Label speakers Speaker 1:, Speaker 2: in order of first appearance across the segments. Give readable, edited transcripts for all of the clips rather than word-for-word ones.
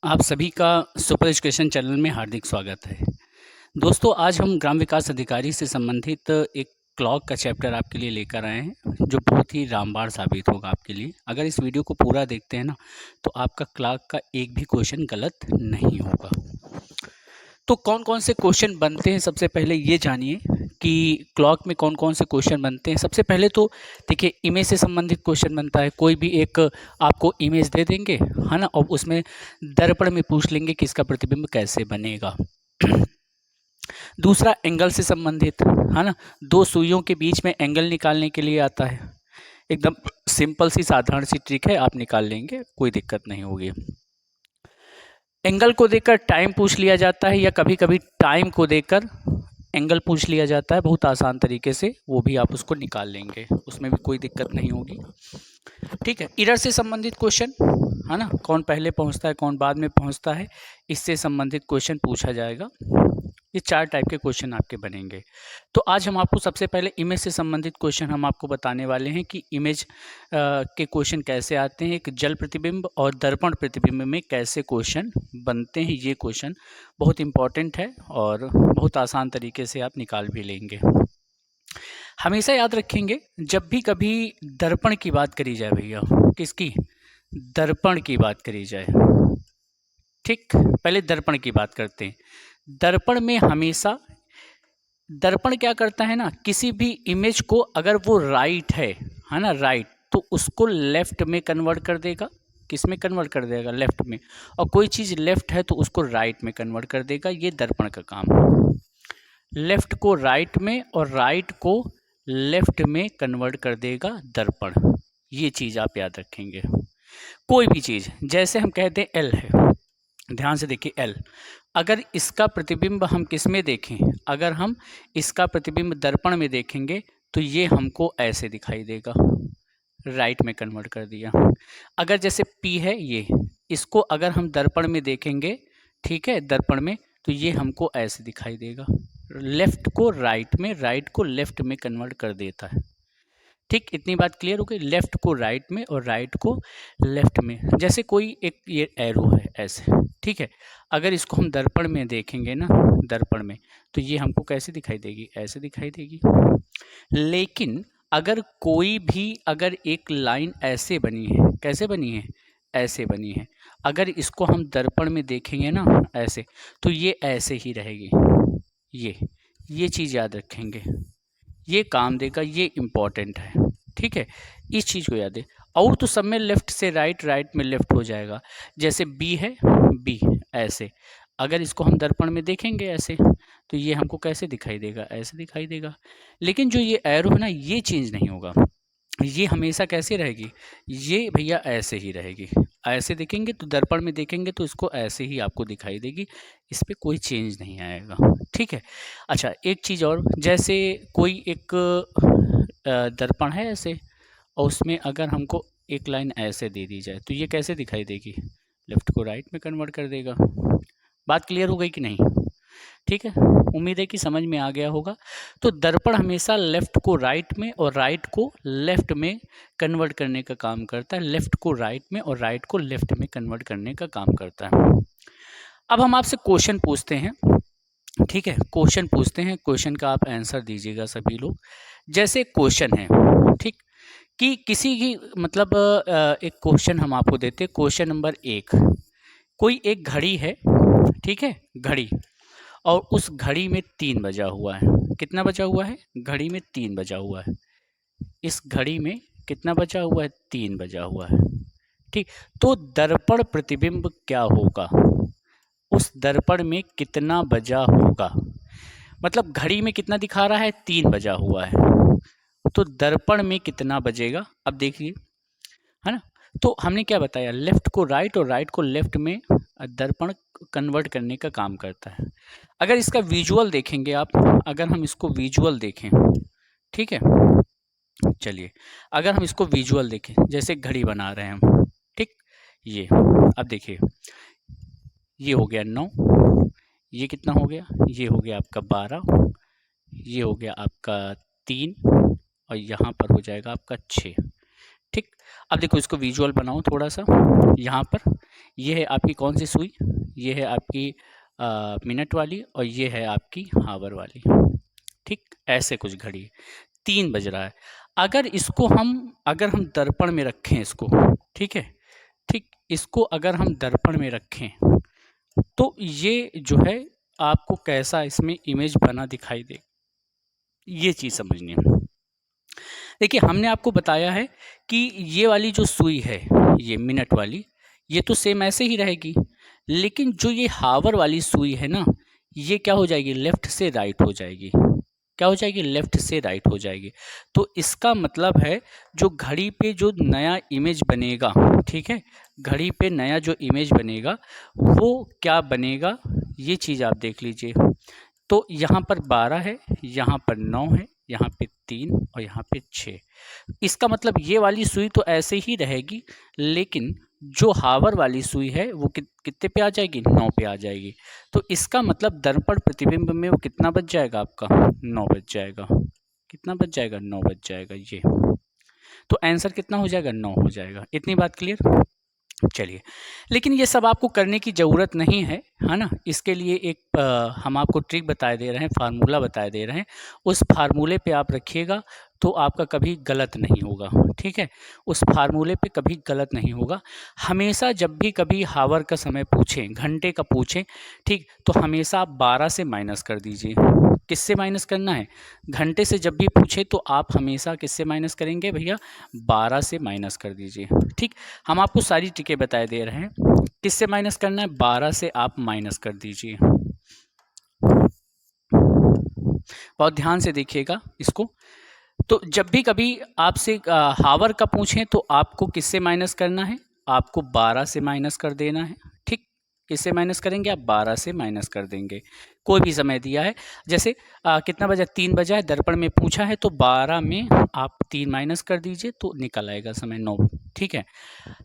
Speaker 1: आप सभी का सुपर एजुकेशन चैनल में हार्दिक स्वागत है। दोस्तों, आज हम ग्राम विकास अधिकारी से संबंधित एक क्लॉक का चैप्टर आपके लिए लेकर आए हैं, जो बहुत ही रामबाण साबित होगा आपके लिए। अगर इस वीडियो को पूरा देखते हैं ना, तो आपका क्लॉक का एक भी क्वेश्चन गलत नहीं होगा। तो कौन कौन से क्वेश्चन बनते हैं, सबसे पहले ये जानिए कि क्लॉक में कौन कौन से क्वेश्चन बनते हैं। सबसे पहले तो देखिए, इमेज से संबंधित क्वेश्चन बनता है। कोई भी एक आपको इमेज दे देंगे, है ना, और उसमें दर्पण में पूछ लेंगे कि इसका प्रतिबिंब कैसे बनेगा। दूसरा, एंगल से संबंधित, है ना, दो सुइयों के बीच में एंगल निकालने के लिए आता है। एकदम सिंपल सी साधारण सी ट्रिक है, आप निकाल लेंगे, कोई दिक्कत नहीं होगी। एंगल को देकर टाइम पूछ लिया जाता है, या कभी कभी टाइम को देकर एंगल पूछ लिया जाता है, बहुत आसान तरीके से, वो भी आप उसको निकाल लेंगे, उसमें भी कोई दिक्कत नहीं होगी। ठीक है। इरर से संबंधित क्वेश्चन, है ना, कौन पहले पहुंचता है कौन बाद में पहुंचता है, इससे संबंधित क्वेश्चन पूछा जाएगा। ये 4 टाइप के क्वेश्चन आपके बनेंगे। तो आज हम आपको सबसे पहले इमेज से संबंधित क्वेश्चन हम आपको बताने वाले हैं कि इमेज के क्वेश्चन कैसे आते हैं, एक जल प्रतिबिंब और दर्पण प्रतिबिंब में कैसे क्वेश्चन बनते हैं। ये क्वेश्चन बहुत इंपॉर्टेंट है और बहुत आसान तरीके से आप निकाल भी लेंगे। हमेशा याद रखेंगे, जब भी कभी दर्पण की बात करी जाए भैया, किसकी, दर्पण की बात करी जाए, ठीक, पहले दर्पण की बात करते हैं। दर्पण में हमेशा दर्पण क्या करता है ना, किसी भी इमेज को अगर वो राइट है ना, राइट, तो उसको लेफ्ट में कन्वर्ट कर देगा। किस में कन्वर्ट कर देगा, लेफ्ट में। और कोई चीज़ लेफ्ट है तो उसको राइट में कन्वर्ट कर देगा। ये दर्पण का काम, लेफ्ट को राइट में और राइट को लेफ्ट में कन्वर्ट कर देगा दर्पण। ये चीज़ आप याद रखेंगे। कोई भी चीज़, जैसे हम कहते हैं एल है, ध्यान से देखिए, एल, अगर इसका प्रतिबिंब हम किस में देखें, अगर हम इसका प्रतिबिंब दर्पण में देखेंगे तो ये हमको ऐसे दिखाई देगा, राइट में कन्वर्ट कर दिया। अगर जैसे पी है ये, इसको अगर हम दर्पण में देखेंगे, ठीक है, दर्पण में, तो ये हमको ऐसे दिखाई देगा, लेफ्ट को राइट में, राइट को लेफ्ट में कन्वर्ट कर देता है। ठीक, इतनी बात क्लियर हो गई, लेफ्ट को राइट में और राइट को लेफ्ट में। जैसे कोई एक ये एरो है ऐसे, ठीक है, अगर इसको हम दर्पण में देखेंगे ना, दर्पण में, तो ये हमको कैसे दिखाई देगी, ऐसे दिखाई देगी। लेकिन अगर कोई भी, अगर एक लाइन ऐसे बनी है, कैसे बनी है, ऐसे बनी है, अगर इसको हम दर्पण में देखेंगे ना ऐसे, तो ये ऐसे ही रहेगी। ये चीज़ याद रखेंगे, ये काम देगा, ये इम्पॉर्टेंट है। ठीक है, इस चीज़ को याद है। और तो सब में लेफ्ट से राइट, राइट में लेफ्ट हो जाएगा। जैसे बी है, बी ऐसे, अगर इसको हम दर्पण में देखेंगे ऐसे, तो ये हमको कैसे दिखाई देगा, ऐसे दिखाई देगा। लेकिन जो ये एरो है ना, ये चेंज नहीं होगा, ये हमेशा कैसे रहेगी, ये भैया ऐसे ही रहेगी। ऐसे देखेंगे तो दर्पण में देखेंगे तो इसको ऐसे ही आपको दिखाई देगी, इस पर कोई चेंज नहीं आएगा। ठीक है। अच्छा, एक चीज़ और, जैसे कोई एक दर्पण है ऐसे, और उसमें अगर हमको एक लाइन ऐसे दे दी जाए, तो ये कैसे दिखाई देगी, लेफ्ट को राइट में कन्वर्ट कर देगा। बात क्लियर हो गई कि नहीं? ठीक है, उम्मीद है कि समझ में आ गया होगा। तो दर्पण हमेशा लेफ्ट को राइट में और राइट को लेफ्ट में कन्वर्ट करने का काम करता है, लेफ्ट को राइट में और राइट को लेफ्ट में कन्वर्ट करने का काम करता है। अब हम आपसे क्वेश्चन पूछते हैं, ठीक है, क्वेश्चन पूछते हैं, क्वेश्चन का आप आंसर दीजिएगा सभी लोग। जैसे क्वेश्चन है, ठीक, कि किसी की मतलब एक क्वेश्चन हम आपको देते हैं, क्वेश्चन नंबर 1, कोई एक घड़ी है, ठीक है, घड़ी, और उस घड़ी में 3 बजा हुआ है। कितना बजा हुआ है, घड़ी में 3 बजा हुआ है। इस घड़ी में कितना बजा हुआ है, 3 बजा हुआ है। ठीक, तो दर्पण प्रतिबिंब क्या होगा, उस दर्पण में कितना बजा होगा, मतलब घड़ी में कितना दिखा रहा है, 3 बजा हुआ है, तो दर्पण में कितना बजेगा। अब देखिए, है ना, तो हमने क्या बताया, लेफ्ट को राइट और राइट को लेफ्ट में दर्पण कन्वर्ट करने का काम करता है। अगर इसका विजुअल देखेंगे आप, अगर हम इसको विजुअल देखें, ठीक है, चलिए, अगर हम इसको विजुअल देखें, जैसे घड़ी बना रहे हैं हम, ठीक, ये, अब देखिए, ये हो गया 9, ये कितना हो गया, ये हो गया आपका 12, ये हो गया आपका 3, और यहाँ पर हो जाएगा आपका 6। ठीक, अब देखो, इसको विजुअल बनाओ थोड़ा सा, यहाँ पर ये है आपकी कौन सी सुई, ये है आपकी मिनट वाली और ये है आपकी हावर वाली। ठीक, ऐसे कुछ घड़ी है। 3 बज रहा है। अगर हम दर्पण में रखें इसको, ठीक है, ठीक, इसको अगर हम दर्पण में रखें तो ये जो है आपको कैसा इसमें इमेज बना दिखाई दे, ये चीज़ समझनी है। देखिए, हमने आपको बताया है कि ये वाली जो सुई है, ये मिनट वाली, ये तो सेम ऐसे ही रहेगी, लेकिन जो ये हावर वाली सुई है ना, ये क्या हो जाएगी, लेफ्ट से राइट हो जाएगी। क्या हो जाएगी, लेफ्ट से राइट हो जाएगी। तो इसका मतलब है जो घड़ी पे जो नया इमेज बनेगा, ठीक है, घड़ी पे नया जो इमेज बनेगा वो क्या बनेगा, ये चीज़ आप देख लीजिए। तो यहाँ पर 12 है, यहाँ पर 9 है, यहाँ पे 3 और यहाँ पे 6। इसका मतलब ये वाली सुई तो ऐसे ही रहेगी, लेकिन जो हावर वाली सुई है वो कितने पे आ जाएगी, 9 पे आ जाएगी। तो इसका मतलब दर्पण प्रतिबिंब में वो कितना बच जाएगा आपका, 9 बच जाएगा। कितना बच जाएगा, 9 बच जाएगा ये। तो आंसर कितना हो जाएगा, 9 हो जाएगा। इतनी बात क्लियर। चलिए, लेकिन ये सब आपको करने की ज़रूरत नहीं है ना। इसके लिए एक हम आपको ट्रिक बताए दे रहे हैं, फार्मूला बताए दे रहे हैं। उस फार्मूले पे आप रखिएगा तो आपका कभी गलत नहीं होगा, ठीक है। उस फार्मूले पे कभी गलत नहीं होगा। हमेशा जब भी कभी हावर का समय पूछें, घंटे का पूछें, ठीक, तो हमेशा आप 12 से माइनस कर दीजिए। किससे माइनस करना है, घंटे से जब भी पूछे तो आप हमेशा किससे माइनस करेंगे भैया, 12 से माइनस कर दीजिए। ठीक, हम आपको सारी ट्रिकें बताए दे रहे हैं। किससे माइनस करना है, 12 से आप माइनस कर दीजिए। बहुत ध्यान से देखिएगा इसको। तो जब भी कभी आपसे हावर का पूछें तो आपको किससे माइनस करना है, आपको 12 से माइनस कर देना है। ठीक, किससे माइनस करेंगे आप, 12 से माइनस कर देंगे। कोई भी समय दिया है, जैसे कितना बजा, 3 बजा है, दर्पण में पूछा है, तो 12 में आप 3 माइनस कर दीजिए तो निकल आएगा समय 9। ठीक है।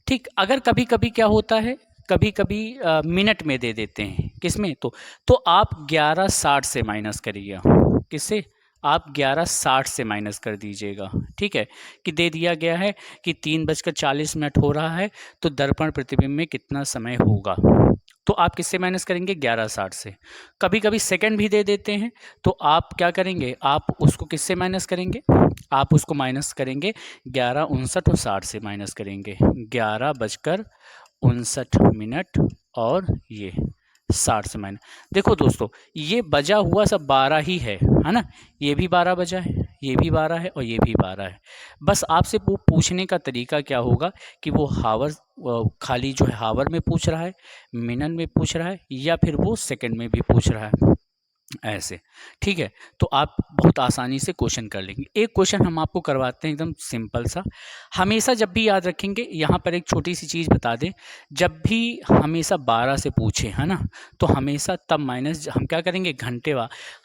Speaker 1: ठीक, अगर कभी कभी क्या होता है, कभी कभी मिनट में दे देते हैं, किस में, तो आप 11:60 से माइनस करिएगा। किससे, आप 11:60 से माइनस कर दीजिएगा। ठीक है, कि दे दिया गया है कि 3:40 हो रहा है, तो दर्पण प्रतिबिंब में कितना समय होगा, तो आप किससे माइनस करेंगे, 11:60 से। कभी कभी सेकंड भी दे देते हैं, तो आप क्या करेंगे, आप उसको किससे माइनस करेंगे, आप उसको माइनस करेंगे 11:59 और 60 से माइनस करेंगे। 11:59 और ये 60 से माइनस। देखो दोस्तों, ये बजा हुआ सब 12 ही है ना। ये भी 12 बजा है, ये भी 12 है और ये भी 12 है। बस आपसे पूछने का तरीका क्या होगा कि वो हावर खाली जो है हावर में पूछ रहा है, मिनट में पूछ रहा है, या फिर वो सेकंड में भी पूछ रहा है, ऐसे। ठीक है, तो आप बहुत आसानी से क्वेश्चन कर लेंगे। एक क्वेश्चन हम आपको करवाते हैं एकदम सिंपल सा। हमेशा जब भी याद रखेंगे, यहाँ पर एक छोटी सी चीज़ बता दें, जब भी हमेशा 12 से पूछे, है ना, तो हमेशा तब माइनस हम क्या करेंगे,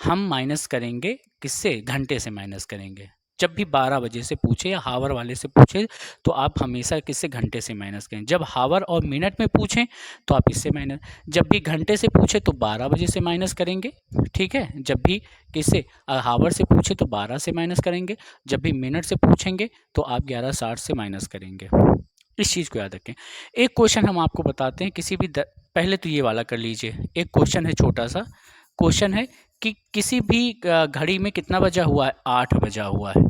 Speaker 1: हम माइनस करेंगे किससे, घंटे से माइनस करेंगे। जब भी 12 बजे से पूछे या हावर वाले से पूछे तो आप हमेशा किससे, घंटे से माइनस करें। जब हावर और मिनट में पूछें तो आप इससे माइनस, जब भी घंटे से पूछे तो 12 बजे से माइनस करेंगे। ठीक है, जब भी किससे, हावर से पूछे तो 12 से माइनस करेंगे, जब भी मिनट से पूछेंगे तो आप 11:60 से माइनस करेंगे। इस चीज़ को याद रखें। एक क्वेश्चन हम आपको बताते हैं, किसी भी पहले तो ये वाला कर लीजिए। एक क्वेश्चन है, छोटा सा क्वेश्चन है कि किसी भी घड़ी में कितना बजा हुआ है, 8 बजा हुआ है।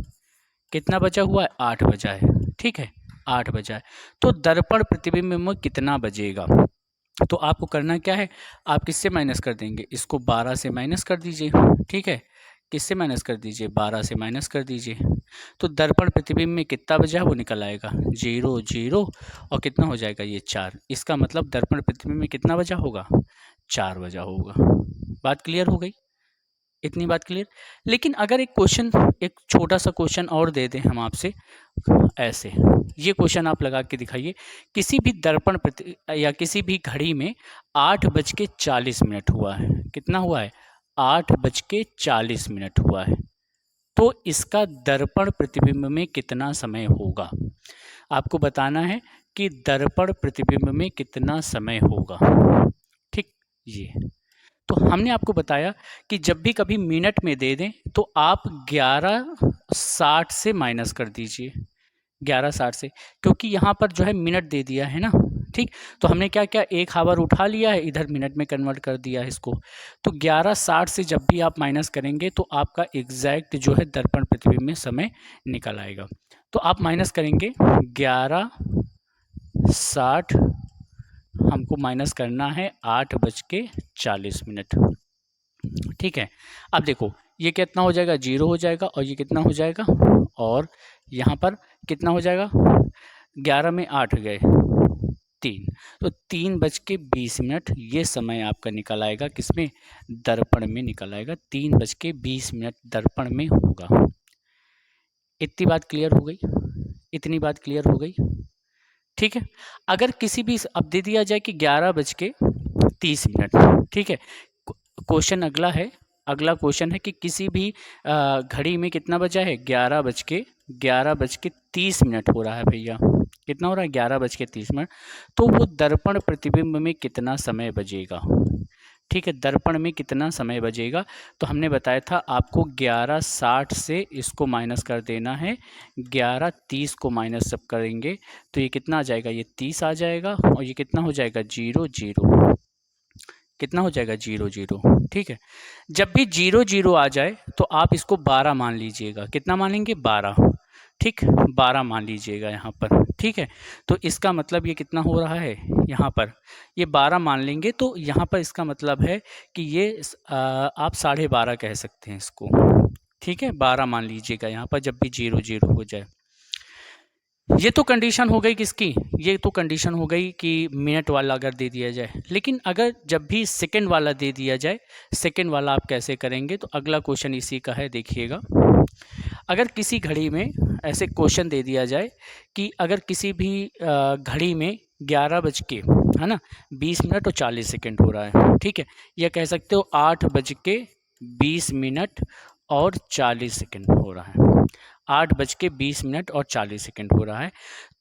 Speaker 1: कितना बजा हुआ है, 8 बजा है। ठीक है, 8 बजा है, तो दर्पण प्रतिबिंब में कितना बजेगा। तो आपको करना क्या है, आप किससे माइनस कर देंगे, इसको 12 से माइनस कर दीजिए। ठीक है, किससे माइनस कर दीजिए, 12 से माइनस कर दीजिए। तो दर्पण प्रतिबिंब में कितना बजा है वो निकल आएगा, 0 0 और कितना हो जाएगा ये 4। इसका मतलब दर्पण प्रतिबिंब में कितना बजा होगा, 4 बजा होगा। बात क्लियर हो गई, इतनी बात क्लियर। लेकिन अगर एक क्वेश्चन, एक छोटा सा क्वेश्चन और दे दें हम आपसे, ऐसे ये क्वेश्चन आप लगा के दिखाइए, किसी भी दर्पण प्रति या किसी भी घड़ी में 8:40 हुआ है। कितना हुआ है, 8:40 हुआ है, तो इसका दर्पण प्रतिबिंब में कितना समय होगा। आपको बताना है कि दर्पण प्रतिबिंब में कितना समय होगा। ठीक, ये तो हमने आपको बताया कि जब भी कभी मिनट में दे दें तो आप 11:60 से माइनस कर दीजिए, 11:60 से, क्योंकि यहाँ पर जो है मिनट दे दिया है ना। ठीक, तो हमने क्या किया, 1 हावर उठा लिया है, इधर मिनट में कन्वर्ट कर दिया है इसको। तो 11:60 से जब भी आप माइनस करेंगे तो आपका एग्जैक्ट जो है दर्पण प्रतिबिंब में समय निकल आएगा। तो आप माइनस करेंगे 11:60, हमको माइनस करना है 8:40। ठीक है, अब देखो ये कितना हो जाएगा, 0 हो जाएगा, और ये कितना हो जाएगा, और यहाँ पर कितना हो जाएगा, 11 में 8 गए 3, तो 3:20 ये समय आपका निकल आएगा, किसमें, दर्पण में निकल आएगा, 3:20 दर्पण में होगा। इतनी बात क्लियर हो गई, इतनी बात क्लियर हो गई। ठीक है, अगर किसी भी, अब दे दिया जाए कि 11:30, ठीक है, क्वेश्चन अगला क्वेश्चन है कि किसी भी घड़ी में कितना बजा है, 11:30 हो रहा है भैया, कितना हो रहा है, 11:30, तो वो दर्पण प्रतिबिंब में कितना समय बजेगा। ठीक है, दर्पण में कितना समय बजेगा, तो हमने बताया था आपको 11:60 से इसको माइनस कर देना है, 11:30 को माइनस सब करेंगे तो ये कितना आ जाएगा, ये 30 आ जाएगा, और ये कितना हो जाएगा, 0 0, कितना हो जाएगा, 0 0। ठीक है, जब भी 0 0 आ जाए तो आप इसको 12 मान लीजिएगा, कितना मानेंगे, 12। ठीक, 12 मान लीजिएगा यहाँ पर। ठीक है, तो इसका मतलब ये कितना हो रहा है, यहाँ पर ये 12 मान लेंगे, तो यहाँ पर इसका मतलब है कि ये आप 12.5 कह सकते हैं इसको। ठीक है, 12 मान लीजिएगा यहाँ पर जब भी 0 0 हो जाए। ये तो कंडीशन हो गई किसकी, ये तो कंडीशन हो गई कि मिनट वाला अगर दे दिया जाए, लेकिन अगर जब भी सेकंड वाला दे दिया जाए, सेकंड वाला आप कैसे करेंगे, तो अगला क्वेश्चन इसी का है, देखिएगा। अगर किसी घड़ी में ऐसे क्वेश्चन दे दिया जाए कि अगर किसी भी घड़ी में 11:20 हो रहा है, ठीक है, या कह सकते हो 8:20 हो रहा है, 8:20 हो रहा है,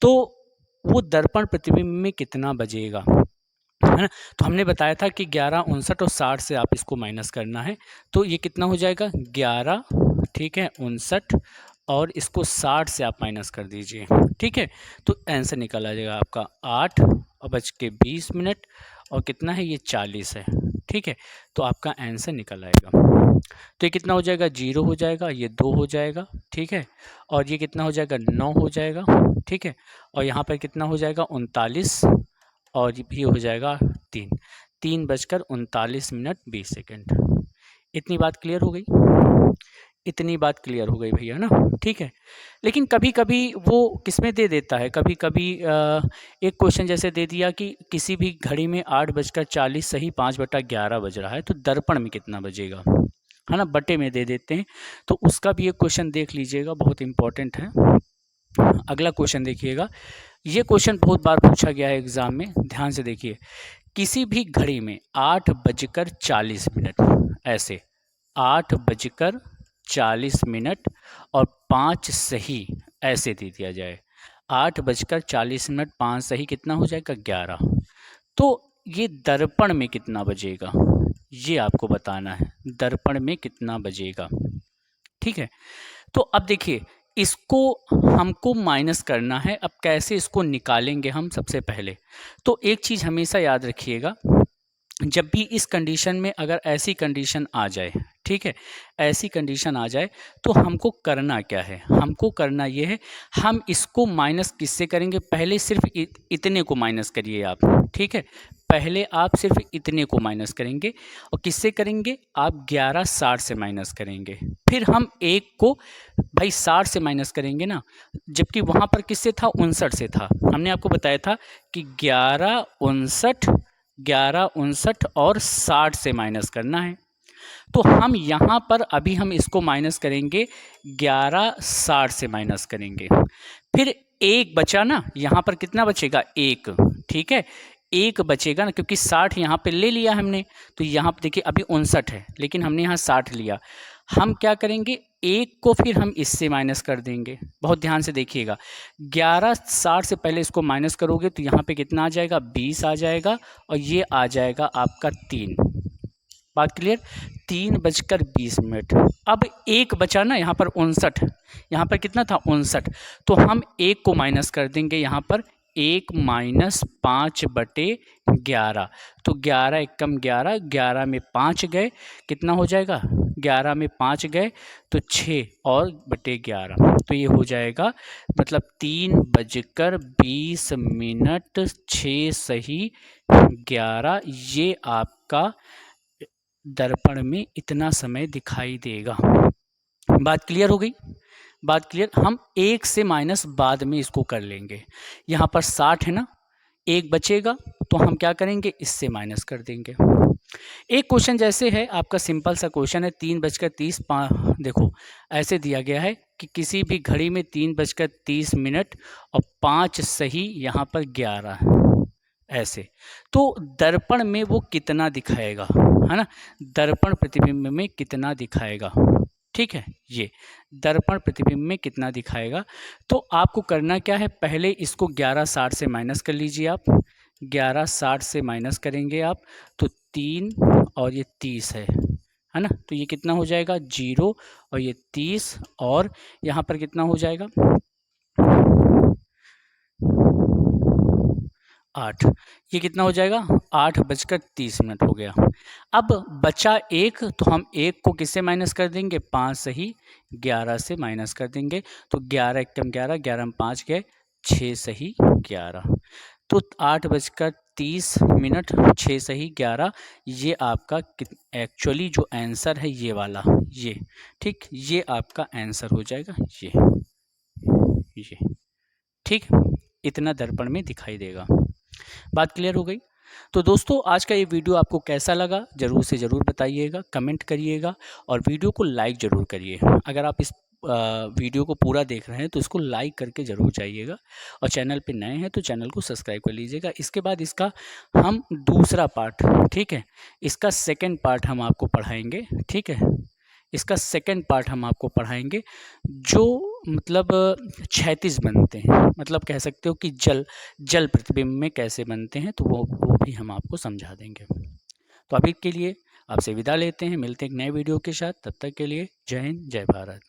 Speaker 1: तो वो दर्पण प्रतिबिंब में कितना बजेगा, है ना। तो हमने बताया था कि 11, 59 और 60 से आप इसको माइनस करना है, तो ये कितना हो जाएगा, 11, ठीक है, 59, और इसको 60 से आप माइनस कर दीजिए। ठीक है, तो आंसर निकल आ जाएगा आपका 8:20 और कितना है, ये 40 है। ठीक है, तो आपका आंसर निकल आएगा। तो ये कितना हो जाएगा, 0 हो जाएगा, ये 2 हो जाएगा, ठीक है, और ये कितना हो जाएगा, 9 हो जाएगा, ठीक है, और यहाँ पर कितना हो जाएगा, 39, और ये भी हो जाएगा 3:39:20। इतनी बात क्लियर हो गई, इतनी बात क्लियर हो गई भैया ना। ठीक है, लेकिन कभी कभी वो किसमें दे देता है, कभी कभी एक क्वेश्चन जैसे दे दिया कि किसी भी घड़ी में 8:40 सही 5/11 बज रहा है, तो दर्पण में कितना बजेगा, है ना, बटे में दे देते हैं। तो उसका भी एक क्वेश्चन देख लीजिएगा, बहुत इंपॉर्टेंट है। अगला क्वेश्चन देखिएगा, ये क्वेश्चन बहुत बार पूछा गया है एग्जाम में, ध्यान से देखिए। किसी भी घड़ी में 8:40 ऐसे 8:40 और 5 सही ऐसे दे दिया जाए, 8:40 5 सही कितना हो जाएगा, 11। तो ये दर्पण में कितना बजेगा, ये आपको बताना है, दर्पण में कितना बजेगा। ठीक है, तो अब देखिए इसको हमको माइनस करना है। अब कैसे इसको निकालेंगे हम, सबसे पहले तो एक चीज़ हमेशा याद रखिएगा, जब भी इस कंडीशन में अगर ऐसी कंडीशन आ जाए, ठीक है, ऐसी कंडीशन आ जाए, तो हमको करना क्या है, हमको करना ये है, हम इसको माइनस किससे करेंगे, पहले सिर्फ इतने को माइनस करिए आप। ठीक है, पहले आप सिर्फ इतने को माइनस करेंगे, और किससे करेंगे, आप 11:60 से माइनस करेंगे, फिर हम एक को भाई 60 से माइनस करेंगे ना, जबकि वहाँ पर किससे था, 59 से था। हमने आपको बताया था कि 11, 59 और 60 से माइनस करना है। तो हम यहाँ पर अभी हम इसको माइनस करेंगे, 11:60 से माइनस करेंगे, फिर एक बचा ना, यहाँ पर कितना बचेगा, 1। ठीक है, 1 बचेगा ना, क्योंकि 60 यहाँ पे ले लिया हमने, तो यहाँ पे देखिए अभी 59 है, लेकिन हमने यहाँ 60 लिया। हम क्या करेंगे, 1 को फिर हम इससे माइनस कर देंगे। बहुत ध्यान से देखिएगा, 11:60 से पहले इसको माइनस करोगे तो यहाँ पे कितना आ जाएगा, 20 आ जाएगा, और ये आ जाएगा आपका 3। बात क्लियर, 3:20। अब 1 बचा ना, यहाँ पर 59, यहाँ पर कितना था, 59, तो हम 1 को माइनस कर देंगे यहाँ पर 1 माइनस 5/11। तो 11 एकम 11, 11 में 5 गए, कितना हो जाएगा? 11 में 5 गए तो 6 और बटे 11, तो ये हो जाएगा मतलब 3:20, 6 सही 11, ये आपका दर्पण में इतना समय दिखाई देगा। बात क्लियर हो गई? बात क्लियर। हम 1 से माइनस बाद में इसको कर लेंगे। यहाँ पर 60 है ना, 1 बचेगा तो हम क्या करेंगे, इससे माइनस कर देंगे। एक क्वेश्चन जैसे है आपका, सिंपल सा क्वेश्चन है, 3:30 देखो ऐसे दिया गया है कि किसी भी घड़ी में 3:30 और 5 सही यहाँ पर 11 ऐसे, तो दर्पण में वो कितना दिखाएगा, है ना? दर्पण प्रतिबिंब में कितना दिखाएगा, ठीक है? ये दर्पण प्रतिबिंब में कितना दिखाएगा, तो आपको करना क्या है, पहले इसको 11:60 से माइनस कर लीजिए आप। 11:60 से माइनस करेंगे आप तो 3 और ये 30 है ना? तो ये कितना हो जाएगा, 0 और ये 30, और यहाँ पर कितना हो जाएगा, 8। ये कितना हो जाएगा, 8:30 हो गया। अब बचा 1, तो हम 1 को किससे माइनस कर देंगे, 5 सही 11 से माइनस कर देंगे। तो 11 एकम 11, 11 में 5 गए, 6 सही 11, तो 8:30, 6 सही 11, ये आपका एक्चुअली जो आंसर है ये वाला, ये ठीक, ये आपका आंसर हो जाएगा, ये ठीक, इतना दर्पण में दिखाई देगा। बात क्लियर हो गई? तो दोस्तों आज का ये वीडियो आपको कैसा लगा ज़रूर से ज़रूर बताइएगा, कमेंट करिएगा और वीडियो को लाइक ज़रूर करिए। अगर आप इस वीडियो को पूरा देख रहे हैं तो इसको लाइक करके ज़रूर जाइएगा, और चैनल पे नए हैं तो चैनल को सब्सक्राइब कर लीजिएगा। इसके बाद इसका हम दूसरा पार्ट, ठीक है, इसका सेकंड पार्ट हम आपको पढ़ाएंगे, ठीक है? इसका सेकंड पार्ट हम आपको पढ़ाएंगे जो मतलब क्षैतिज बनते हैं, मतलब कह सकते हो कि जल प्रतिबिंब में कैसे बनते हैं, तो वो भी हम आपको समझा देंगे। तो अभी के लिए आपसे विदा लेते हैं, मिलते हैं एक नए वीडियो के साथ, तब तक के लिए जय हिंद, जय भारत।